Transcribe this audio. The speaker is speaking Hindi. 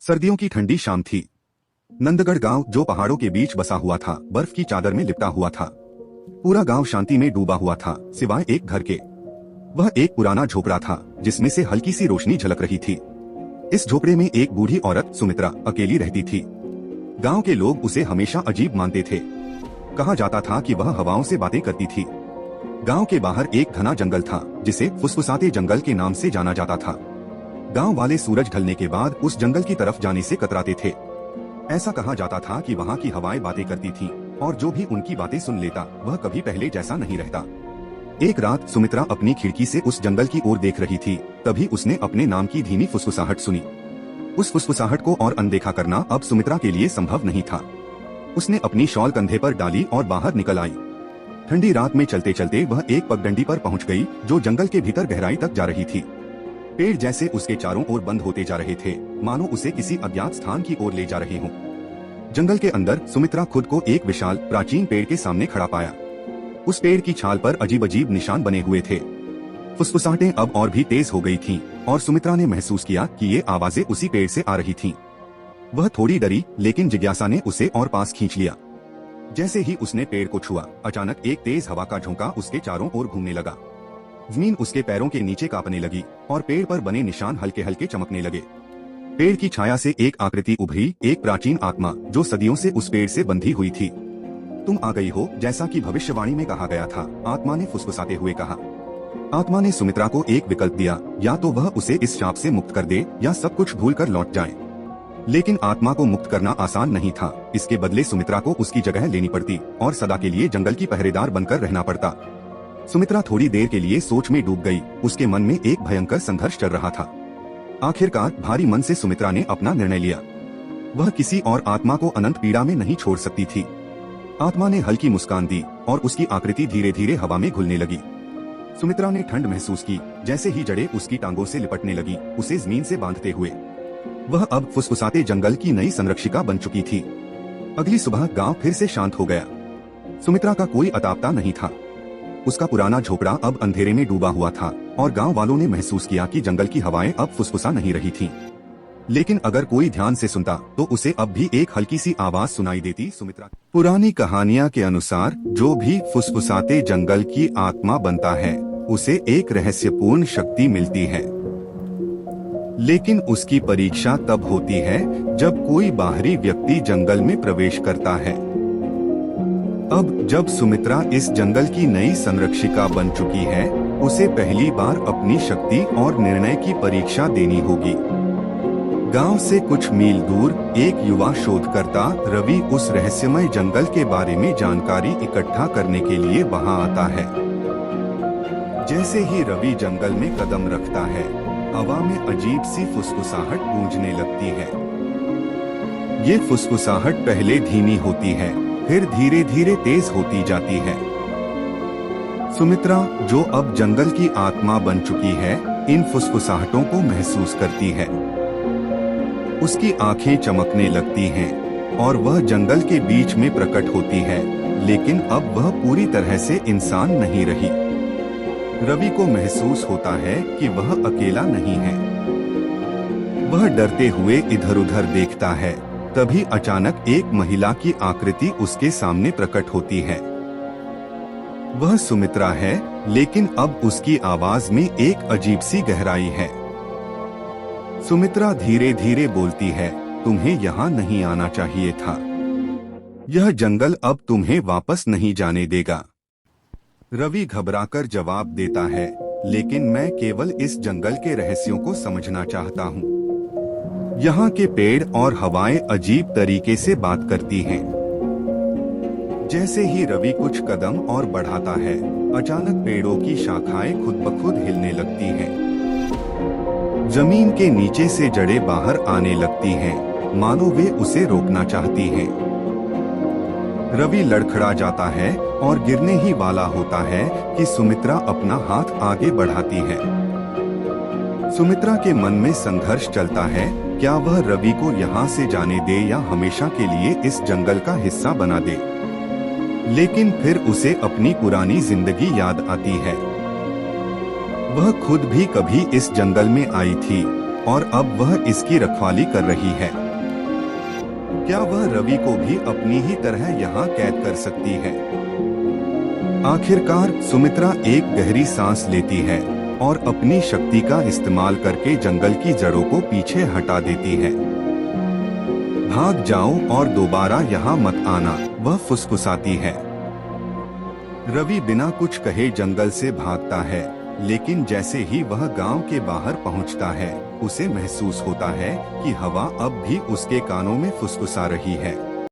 सर्दियों की ठंडी शाम थी। नंदगढ़ गांव, जो पहाड़ों के बीच बसा हुआ था, बर्फ की चादर में लिपटा हुआ था। पूरा गांव शांति में डूबा हुआ था, सिवाय एक घर के। वह एक पुराना झोपड़ा था, जिसमें से हल्की सी रोशनी झलक रही थी। इस झोपड़े में एक बूढ़ी औरत सुमित्रा अकेली रहती थी। गांव के लोग उसे हमेशा अजीब मानते थे। कहा जाता था कि वह हवाओं से बातें करती थी। गांव के बाहर एक घना जंगल था, जिसे फुसफुसाते जंगल के नाम से जाना जाता था। गांव वाले सूरज ढलने के बाद उस जंगल की तरफ जाने से कतराते थे। ऐसा कहा जाता था कि वहाँ की हवाएं बातें करती थीं, और जो भी उनकी बातें सुन लेता वह कभी पहले जैसा नहीं रहता। एक रात सुमित्रा अपनी खिड़की से उस जंगल की ओर देख रही थी, तभी उसने अपने नाम की धीमी फुसफुसाहट सुनी। उस फुसफुसाहट को और अनदेखा करना अब सुमित्रा के लिए संभव नहीं था। उसने अपनी शॉल कंधे पर डाली और बाहर निकल आई। ठंडी रात में चलते चलते वह एक पगडंडी पर पहुंच गई, जो जंगल के भीतर गहराई तक जा रही थी। पेड़ जैसे उसके चारों ओर बंद होते जा रहे थे, मानो उसे किसी अज्ञात स्थान की ओर ले जा रहे हों। जंगल के अंदर सुमित्रा खुद को एक विशाल प्राचीन पेड़ के सामने खड़ा पाया। उस पेड़ की छाल पर अजीब अजीब निशान बने हुए थे। फुसफुसाहटें अब और भी तेज हो गई थीं, और सुमित्रा ने महसूस किया कि ये आवाजें उसी पेड़ से आ रही थीं। वह थोड़ी डरी, लेकिन जिज्ञासा ने उसे और पास खींच लिया। जैसे ही उसने पेड़ को छुआ, अचानक एक तेज हवा का झोंका उसके चारों ओर घूमने लगा। जमीन उसके पैरों के नीचे कांपने लगी, और पेड़ पर बने निशान हल्के हल्के चमकने लगे। पेड़ की छाया से एक आकृति उभरी, एक प्राचीन आत्मा, जो सदियों से उस पेड़ से बंधी हुई थी। तुम आ गई हो, जैसा कि भविष्यवाणी में कहा गया था, आत्मा ने फुसफुसाते हुए कहा। आत्मा ने सुमित्रा को एक विकल्प दिया, या तो वह उसे इस शाप से मुक्त कर दे, या सब कुछ भूलकर लौट जाए। लेकिन आत्मा को मुक्त करना आसान नहीं था। इसके बदले सुमित्रा को उसकी जगह लेनी पड़ती, और सदा के लिए जंगल की पहरेदार बनकर रहना पड़ता। सुमित्रा थोड़ी देर के लिए सोच में डूब गई। उसके मन में एक भयंकर संघर्ष चल रहा था। आखिरकार भारी मन से सुमित्रा ने अपना निर्णय लिया। वह किसी और आत्मा को अनंत पीड़ा में नहीं छोड़ सकती थी। आत्मा ने हल्की मुस्कान दी, और उसकी आकृति धीरे धीरे हवा में घुलने लगी। सुमित्रा ने ठंड महसूस की, जैसे ही जड़ें उसकी टांगों से लिपटने लगी, उसे जमीन से बांधते हुए। वह अब फुसफुसाते जंगल की नई संरक्षिका बन चुकी थी। अगली सुबह गांव फिर से शांत हो गया। सुमित्रा का कोई अतापता नहीं था। उसका पुराना झोपड़ा अब अंधेरे में डूबा हुआ था, और गांव वालों ने महसूस किया कि जंगल की हवाएं अब फुसफुसा नहीं रही थीं। लेकिन अगर कोई ध्यान से सुनता तो उसे अब भी एक हल्की सी आवाज सुनाई देती, सुमित्रा। पुरानी कहानियां के अनुसार जो भी फुसफुसाते जंगल की आत्मा बनता है, उसे एक रहस्यपूर्ण शक्ति मिलती है। लेकिन उसकी परीक्षा तब होती है जब कोई बाहरी व्यक्ति जंगल में प्रवेश करता है। अब जब सुमित्रा इस जंगल की नई संरक्षिका बन चुकी है, उसे पहली बार अपनी शक्ति और निर्णय की परीक्षा देनी होगी। गांव से कुछ मील दूर एक युवा शोधकर्ता रवि उस रहस्यमय जंगल के बारे में जानकारी इकट्ठा करने के लिए वहां आता है। जैसे ही रवि जंगल में कदम रखता है, हवा में अजीब सी फुसफुसाहट गूंजने लगती है। ये फुसफुसाहट पहले धीमी होती है, फिर धीरे धीरे तेज होती जाती है। सुमित्रा, जो अब जंगल की आत्मा बन चुकी है, इन फुसफुसाहटों को महसूस करती है। उसकी आंखें चमकने लगती हैं, और वह जंगल के बीच में प्रकट होती है। लेकिन अब वह पूरी तरह से इंसान नहीं रही। रवि को महसूस होता है कि वह अकेला नहीं है। वह डरते हुए इधर उधर देखता है। तभी अचानक एक महिला की आकृति उसके सामने प्रकट होती है। वह सुमित्रा है, लेकिन अब उसकी आवाज में एक अजीब सी गहराई है। सुमित्रा धीरे धीरे बोलती है, तुम्हें यहाँ नहीं आना चाहिए था। यह जंगल अब तुम्हें वापस नहीं जाने देगा। रवि घबराकर जवाब देता है, लेकिन मैं केवल इस जंगल के रहस्यों को समझना चाहता हूँ। यहाँ के पेड़ और हवाएं अजीब तरीके से बात करती हैं। जैसे ही रवि कुछ कदम और बढ़ाता है, अचानक पेड़ों की शाखाएं खुद ब खुद हिलने लगती हैं। जमीन के नीचे से जड़ें बाहर आने लगती हैं, मानो वे उसे रोकना चाहती हैं। रवि लड़खड़ा जाता है और गिरने ही वाला होता है कि सुमित्रा अपना हाथ आगे बढ़ाती है। सुमित्रा के मन में संघर्ष चलता है, क्या वह रवि को यहाँ से जाने दे या हमेशा के लिए इस जंगल का हिस्सा बना दे। लेकिन फिर उसे अपनी पुरानी जिंदगी याद आती है। वह खुद भी कभी इस जंगल में आई थी, और अब वह इसकी रखवाली कर रही है। क्या वह रवि को भी अपनी ही तरह यहाँ कैद कर सकती है? आखिरकार सुमित्रा एक गहरी सांस लेती है और अपनी शक्ति का इस्तेमाल करके जंगल की जड़ों को पीछे हटा देती है। भाग जाओ और दोबारा यहाँ मत आना, वह फुसफुसाती है। रवि बिना कुछ कहे जंगल से भागता है, लेकिन जैसे ही वह गांव के बाहर पहुंचता है, उसे महसूस होता है कि हवा अब भी उसके कानों में फुसफुसा रही है।